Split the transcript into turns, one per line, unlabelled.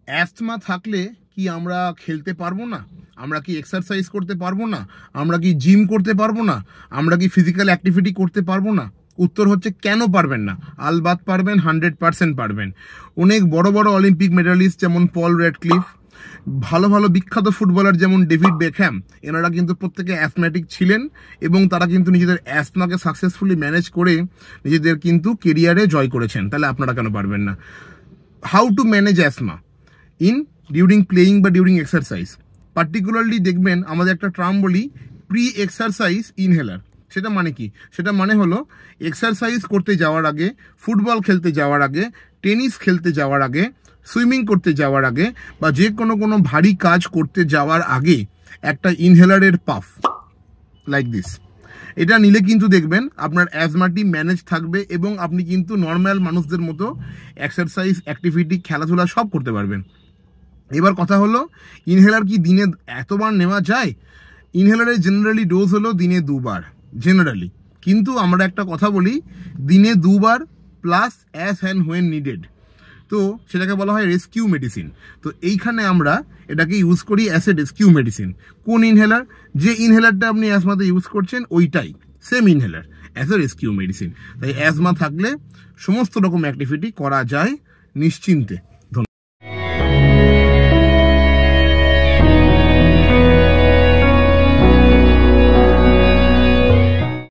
অ্যাস্তমা থাকলে কি আমরা খেলতে পারবো না? আমরা কি এক্সারসাইজ করতে পারবো না? আমরা কি জিম করতে পারবো না? আমরা কি ফিজিক্যাল অ্যাক্টিভিটি করতে পারবো না? উত্তর হচ্ছে কেন পারবেন না? আলবাত পারবেন, 100% পারবেন। অনেক বড় বড় অলিম্পিক মেডালিস্ট যেমন পল রেডক্লিফ, ভালো ভালো বিখ্যাত ফুটবলার যেমন ডেভিড বেকহ্যাম, এনারা কিন্তু প্রত্যেকে অ্যাথমেটিক ছিলেন এবং তারা কিন্তু নিজেদের অ্যাস্তমাকে সাকসেসফুলি ম্যানেজ করে নিজেদের কিন্তু কেরিয়ারে জয় করেছেন। তাহলে আপনারা কেন পারবেন না? How to manage asthma in during playing বা ডিউরিং এক্সারসাইজ। পার্টিকুলারলি দেখবেন আমাদের একটা টার্ম বলি প্রি এক্সারসাইজ ইনহেলার। সেটা মানে কি? সেটা মানে হলো এক্সারসাইজ করতে যাওয়ার আগে, ফুটবল খেলতে যাওয়ার আগে, টেনিস খেলতে যাওয়ার আগে, সুইমিং করতে যাওয়ার আগে বা যে কোনো ভারী কাজ করতে যাওয়ার আগে একটা ইনহেলারের পাফ লাইক দিস, এটা নিলে কিন্তু দেখবেন আপনার অ্যাজমাটি ম্যানেজ থাকবে এবং আপনি কিন্তু নর্মাল মানুষদের মতো এক্সারসাইজ, অ্যাক্টিভিটি, খেলাধুলা সব করতে পারবেন। এবার কথা হলো, ইনহেলার কি দিনে এতবার নেওয়া যায়? ইনহেলারের জেনারেলি ডোজ হলো দিনে 2 বার জেনারেলি, কিন্তু আমরা একটা কথা বলি দিনে 2 বার plus as and when needed. তো সেটাকে বলা হয় রেস্কিউ মেডিসিন। তো এইখানে আমরা এটাকে ইউজ করি অ্যাজ এ রেস্কিউ মেডিসিন। কোন ইনহেলার? যে ইনহেলারটা আপনি অ্যাজমাতে ইউজ করছেন ওইটাই same inhaler as a rescue medicine. তাই অ্যাজমা থাকলে সমস্ত রকম অ্যাক্টিভিটি করা যায় নিশ্চিন্তে।